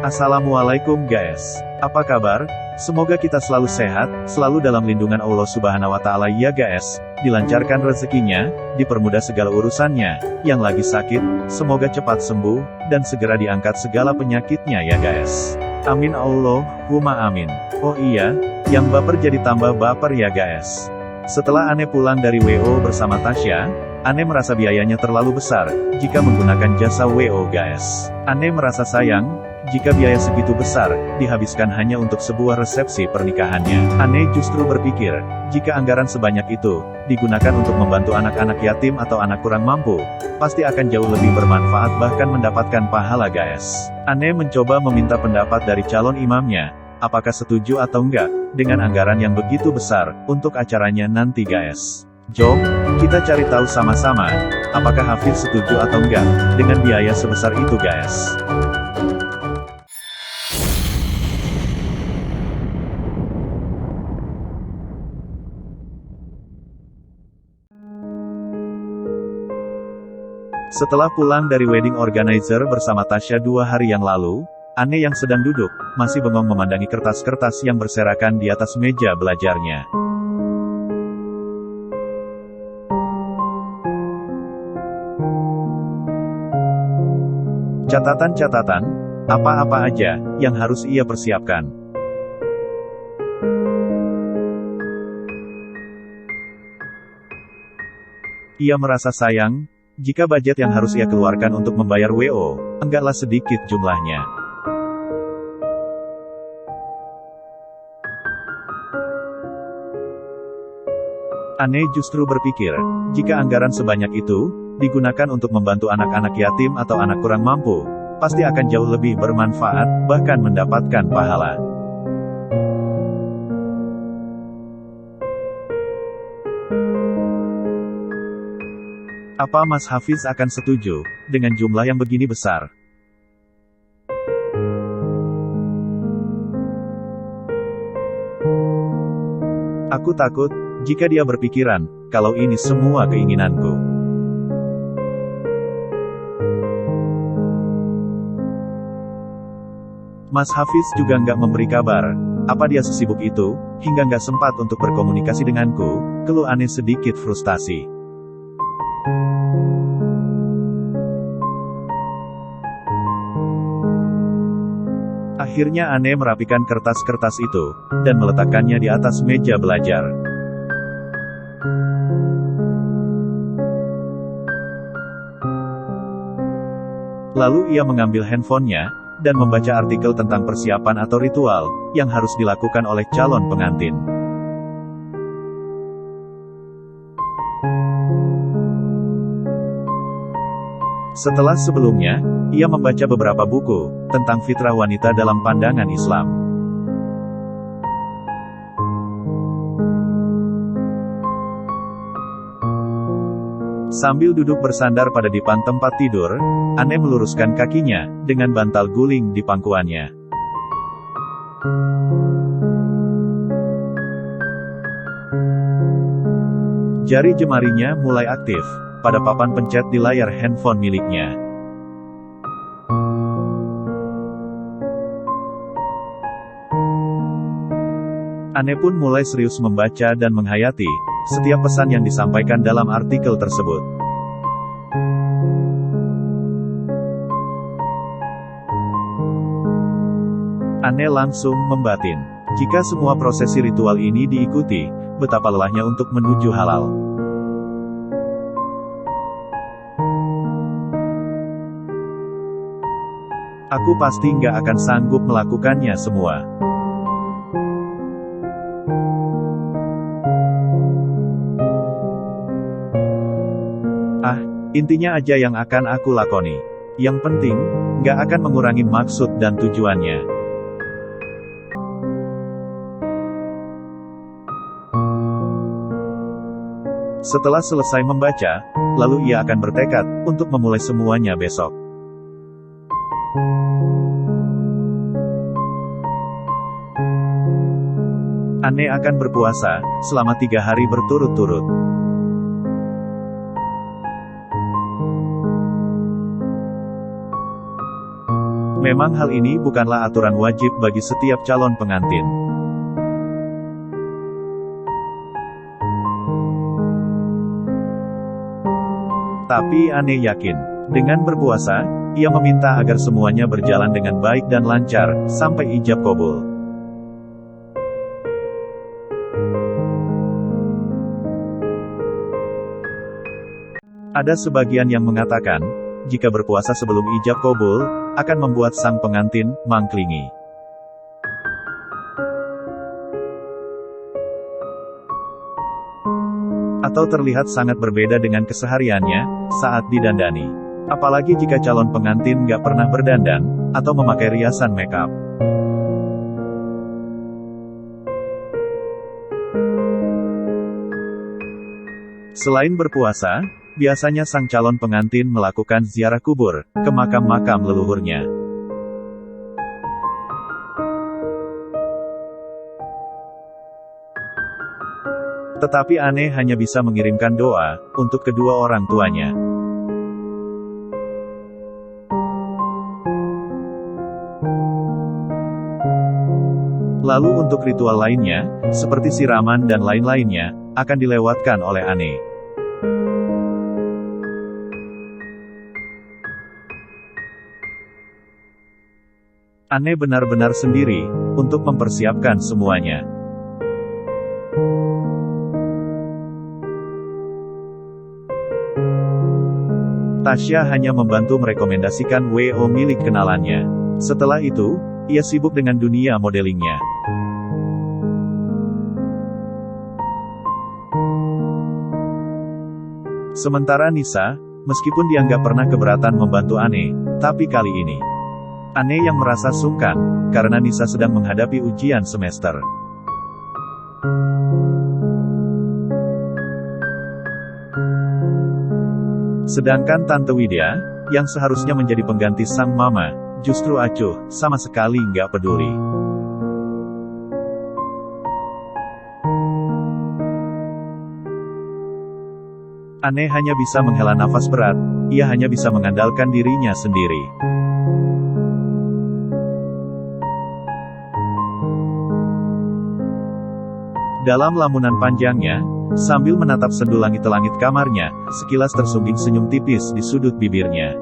Assalamualaikum guys. Apa kabar? Semoga kita selalu sehat, selalu dalam lindungan Allah Subhanahu wa Ta'ala ya guys. Dilancarkan rezekinya, dipermudah segala urusannya. Yang lagi sakit, semoga cepat sembuh, dan segera diangkat segala penyakitnya ya guys. Amin Allahumma amin. Oh iya, yang baper jadi tambah baper ya guys. Setelah Ane pulang dari WO bersama Tasya, Ane merasa biayanya terlalu besar, jika menggunakan jasa WO guys. Ane merasa sayang, jika biaya segitu besar, dihabiskan hanya untuk sebuah resepsi pernikahannya. Ane justru berpikir, jika anggaran sebanyak itu, digunakan untuk membantu anak-anak yatim atau anak kurang mampu, pasti akan jauh lebih bermanfaat bahkan mendapatkan pahala guys. Ane mencoba meminta pendapat dari calon imamnya, apakah setuju atau enggak, dengan anggaran yang begitu besar, untuk acaranya nanti guys. Jom, kita cari tahu sama-sama, apakah Hafiz setuju atau enggak, dengan biaya sebesar itu guys. Setelah pulang dari wedding organizer bersama Tasya 2 hari yang lalu, Ane yang sedang duduk, masih bengong memandangi kertas-kertas yang berserakan di atas meja belajarnya. Catatan-catatan, apa-apa aja, yang harus ia persiapkan. Ia merasa sayang, jika budget yang harus ia keluarkan untuk membayar WO, enggaklah sedikit jumlahnya. Ane justru berpikir, jika anggaran sebanyak itu, digunakan untuk membantu anak-anak yatim atau anak kurang mampu, pasti akan jauh lebih bermanfaat, bahkan mendapatkan pahala. Apa Mas Hafiz akan setuju, dengan jumlah yang begini besar? Aku takut, jika dia berpikiran, kalau ini semua keinginanku. Mas Hafiz juga nggak memberi kabar, apa dia sesibuk itu, hingga nggak sempat untuk berkomunikasi denganku, keluh Ane sedikit frustasi. Akhirnya Ane merapikan kertas-kertas itu, dan meletakkannya di atas meja belajar. Lalu ia mengambil handphonenya, dan membaca artikel tentang persiapan atau ritual, yang harus dilakukan oleh calon pengantin. Setelah sebelumnya, ia membaca beberapa buku, tentang fitrah wanita dalam pandangan Islam. Sambil duduk bersandar pada dipan tempat tidur, Ane meluruskan kakinya, dengan bantal guling di pangkuannya. Jari jemarinya mulai aktif, pada papan pencet di layar handphone miliknya. Ane pun mulai serius membaca dan menghayati setiap pesan yang disampaikan dalam artikel tersebut. Ane langsung membatin, jika semua prosesi ritual ini diikuti, betapa lelahnya untuk menuju halal. Aku pasti nggak akan sanggup melakukannya semua. Intinya aja yang akan aku lakoni. Yang penting, nggak akan mengurangi maksud dan tujuannya. Setelah selesai membaca, lalu ia akan bertekad, untuk memulai semuanya besok. Ane akan berpuasa, selama 3 hari berturut-turut. Memang hal ini bukanlah aturan wajib bagi setiap calon pengantin. Tapi Ane yakin, dengan berpuasa, ia meminta agar semuanya berjalan dengan baik dan lancar, sampai ijab kabul. Ada sebagian yang mengatakan, jika berpuasa sebelum ijab kabul, akan membuat sang pengantin mangklingi. Atau terlihat sangat berbeda dengan kesehariannya, saat didandani. Apalagi jika calon pengantin nggak pernah berdandan, atau memakai riasan makeup. Selain berpuasa, biasanya sang calon pengantin melakukan ziarah kubur, ke makam-makam leluhurnya. Tetapi Ane hanya bisa mengirimkan doa, untuk kedua orang tuanya. Lalu untuk ritual lainnya, seperti siraman dan lain-lainnya, akan dilewatkan oleh Ane. Ane benar-benar sendiri, untuk mempersiapkan semuanya. Tasya hanya membantu merekomendasikan WO milik kenalannya. Setelah itu, ia sibuk dengan dunia modelingnya. Sementara Nisa, meskipun dia nggak pernah keberatan membantu Ane, tapi kali ini, Ane yang merasa sungkan, karena Nisa sedang menghadapi ujian semester. Sedangkan Tante Widya, yang seharusnya menjadi pengganti sang mama, justru acuh, sama sekali nggak peduli. Ane hanya bisa menghela nafas berat, ia hanya bisa mengandalkan dirinya sendiri. Dalam lamunan panjangnya, sambil menatap sendu langit-langit kamarnya, sekilas tersungging senyum tipis di sudut bibirnya.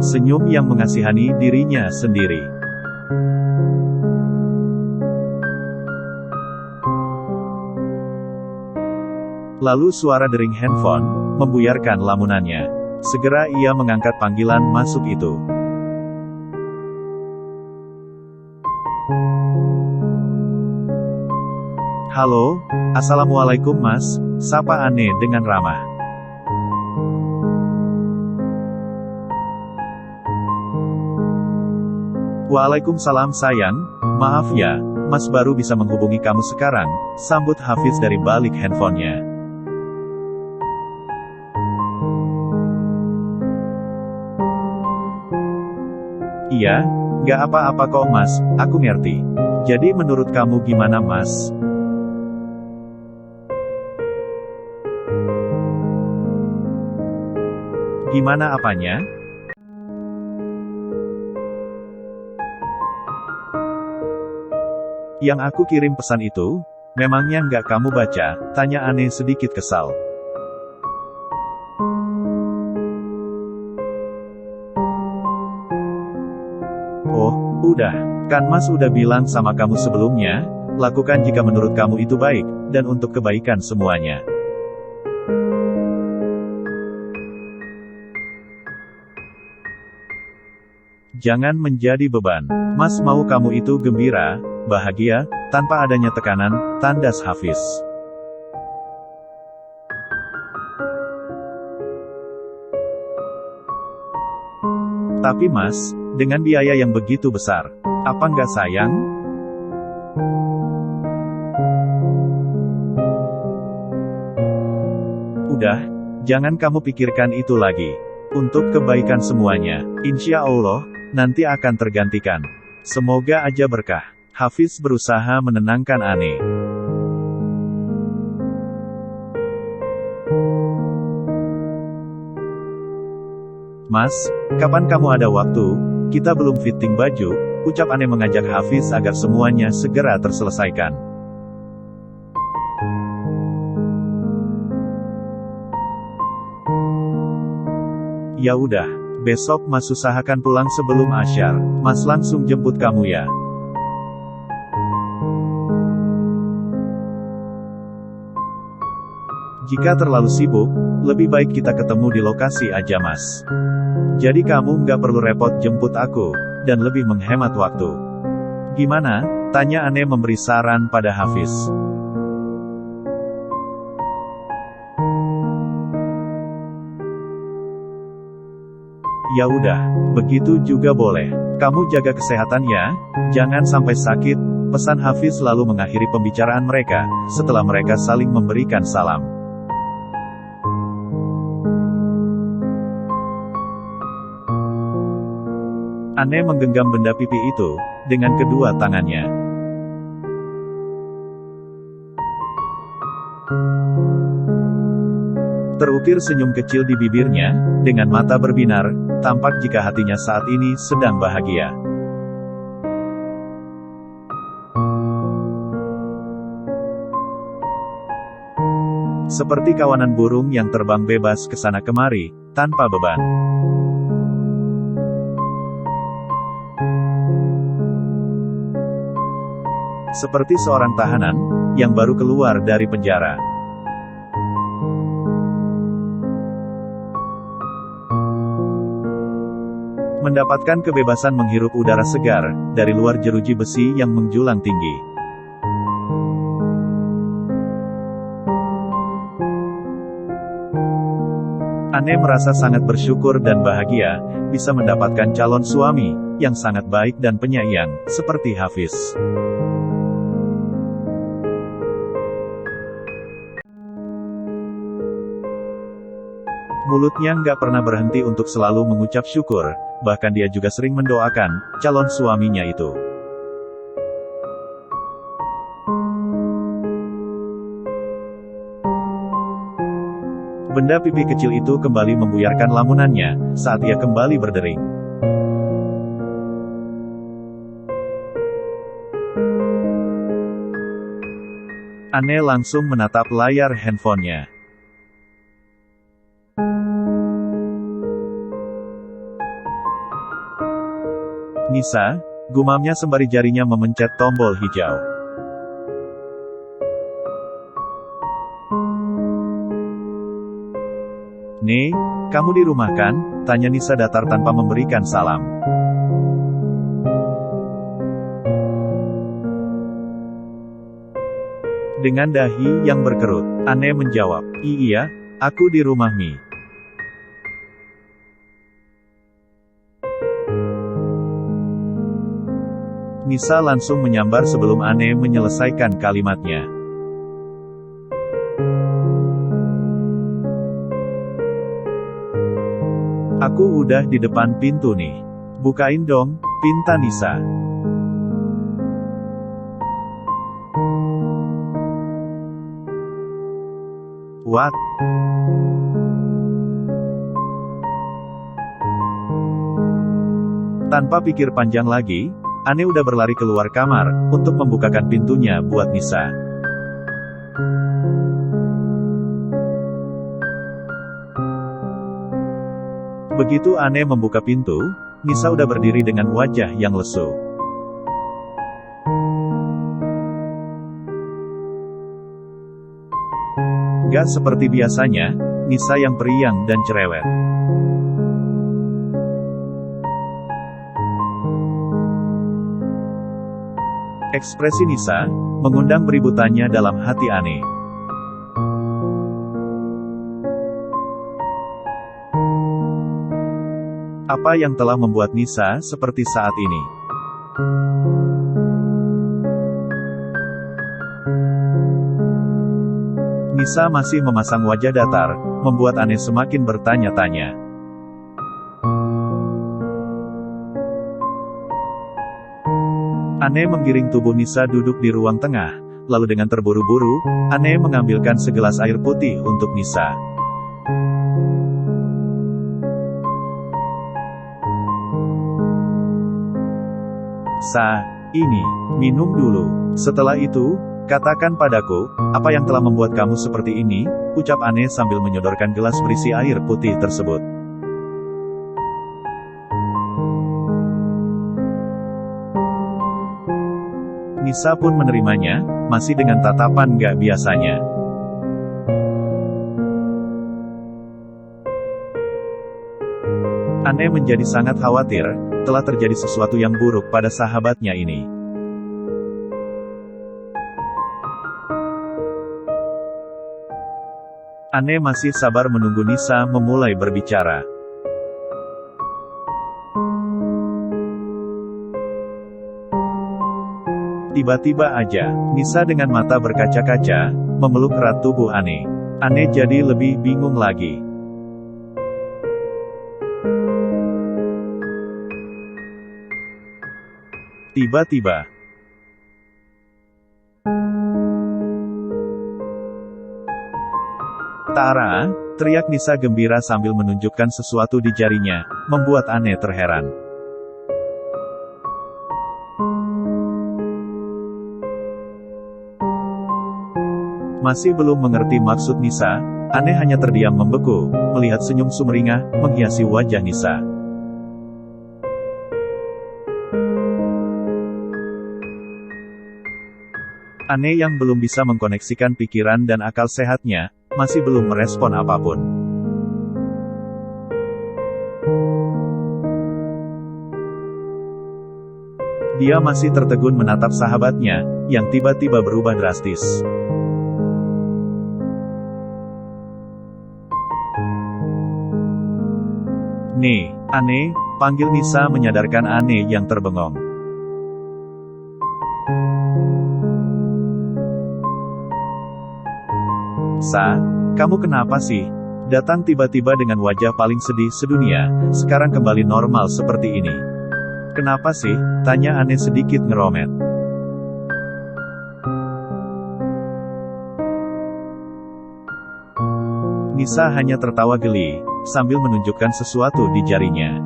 Senyum yang mengasihani dirinya sendiri. Lalu suara dering handphone membuyarkan lamunannya. Segera ia mengangkat panggilan masuk itu. Halo, Assalamualaikum Mas, sapa Ane dengan ramah. Waalaikumsalam sayang, maaf ya, Mas baru bisa menghubungi kamu sekarang, sambut Hafiz dari balik handphonenya. Iya, nggak apa-apa kok Mas, aku ngerti. Jadi menurut kamu gimana Mas? Gimana apanya? Yang aku kirim pesan itu, memangnya nggak kamu baca? Tanya Ane sedikit kesal. Oh, udah. Kan Mas udah bilang sama kamu sebelumnya, lakukan jika menurut kamu itu baik, dan untuk kebaikan semuanya. Jangan menjadi beban. Mas mau kamu itu gembira, bahagia, tanpa adanya tekanan, tandas Hafiz. Tapi Mas, dengan biaya yang begitu besar, apa nggak sayang? Udah, jangan kamu pikirkan itu lagi. Untuk kebaikan semuanya, insya Allah, nanti akan tergantikan. Semoga aja berkah. Hafiz berusaha menenangkan Ane. Mas, kapan kamu ada waktu? Kita belum fitting baju, ucap Ane mengajak Hafiz agar semuanya segera terselesaikan. Ya udah, besok Mas usahakan pulang sebelum asyar. Mas langsung jemput kamu ya. Jika terlalu sibuk, lebih baik kita ketemu di lokasi aja Mas. Jadi kamu nggak perlu repot jemput aku, dan lebih menghemat waktu. Gimana? Tanya Ane memberi saran pada Hafiz. Ya udah, begitu juga boleh. Kamu jaga kesehatan ya, jangan sampai sakit, pesan Hafiz lalu mengakhiri pembicaraan mereka, setelah mereka saling memberikan salam. Ane menggenggam benda pipi itu, dengan kedua tangannya. Terukir senyum kecil di bibirnya, dengan mata berbinar, tampak jika hatinya saat ini sedang bahagia. Seperti kawanan burung yang terbang bebas ke sana kemari, tanpa beban. Seperti seorang tahanan, yang baru keluar dari penjara. Mendapatkan kebebasan menghirup udara segar, dari luar jeruji besi yang menjulang tinggi. Ane merasa sangat bersyukur dan bahagia, bisa mendapatkan calon suami, yang sangat baik dan penyayang, seperti Hafiz. Mulutnya nggak pernah berhenti untuk selalu mengucap syukur, bahkan dia juga sering mendoakan calon suaminya itu. Benda pipi kecil itu kembali membuyarkan lamunannya, saat ia kembali berdering. Ane langsung menatap layar handphonenya. Nisa, gumamnya sembari jarinya memencet tombol hijau. "Nih, kamu di rumah kan?" tanya Nisa datar tanpa memberikan salam. Dengan dahi yang berkerut, Ane menjawab, "Iya, aku di rumah Mi." Nisa langsung menyambar sebelum Ane menyelesaikan kalimatnya. "Aku udah di depan pintu nih. Bukain dong," pinta Nisa. "What?" Tanpa pikir panjang lagi, Ane udah berlari keluar kamar, untuk membukakan pintunya buat Nisa. Begitu Ane membuka pintu, Nisa udah berdiri dengan wajah yang lesu. Gak seperti biasanya, Nisa yang periang dan cerewet. Ekspresi Nisa mengundang beributannya dalam hati Ane. Apa yang telah membuat Nisa seperti saat ini? Nisa masih memasang wajah datar, membuat Ane semakin bertanya-tanya. Ane menggiring tubuh Nisa duduk di ruang tengah, lalu dengan terburu-buru, Ane mengambilkan segelas air putih untuk Nisa. Ini, minum dulu. Setelah itu, katakan padaku, apa yang telah membuat kamu seperti ini, ucap Anne sambil menyodorkan gelas berisi air putih tersebut. Nisa pun menerimanya, masih dengan tatapan gak biasanya. Anne menjadi sangat khawatir, telah terjadi sesuatu yang buruk pada sahabatnya ini. Anne masih sabar menunggu Nisa memulai berbicara. Tiba-tiba aja, Nisa dengan mata berkaca-kaca, memeluk erat tubuh Anne. Anne jadi lebih bingung lagi. Tiba-tiba, Tara, teriak Nisa gembira sambil menunjukkan sesuatu di jarinya, membuat Anne terheran. Masih belum mengerti maksud Nisa, Anne hanya terdiam membeku, melihat senyum sumringah, menghiasi wajah Nisa. Anne yang belum bisa mengkoneksikan pikiran dan akal sehatnya, masih belum merespon apapun. Dia masih tertegun menatap sahabatnya, yang tiba-tiba berubah drastis. Anne, panggil Nisa menyadarkan Anne yang terbengong. Kamu kenapa sih? Datang tiba-tiba dengan wajah paling sedih sedunia, sekarang kembali normal seperti ini. Kenapa sih? Tanya Anne sedikit ngeromet. Nisa hanya tertawa geli, sambil menunjukkan sesuatu di jarinya.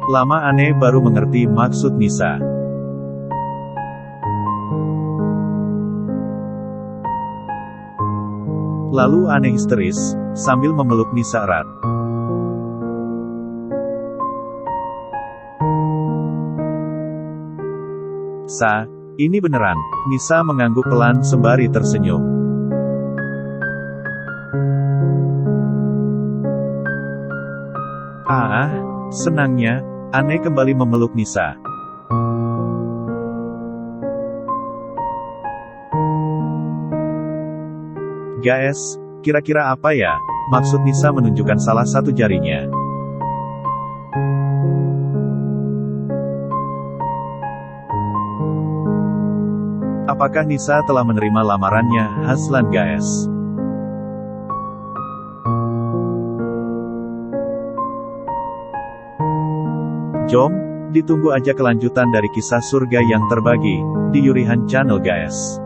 Lama Anne baru mengerti maksud Nisa. Lalu Anne histeris, sambil memeluk Nisa erat. Ini beneran. Nisa mengangguk pelan sembari tersenyum. Senangnya, Anne kembali memeluk Nisa. Guys, kira-kira apa ya? Maksud Nisa menunjukkan salah satu jarinya. Apakah Nisa telah menerima lamarannya, Haslan guys? Jom, ditunggu aja kelanjutan dari kisah surga yang terbagi, di Yurihan Channel guys.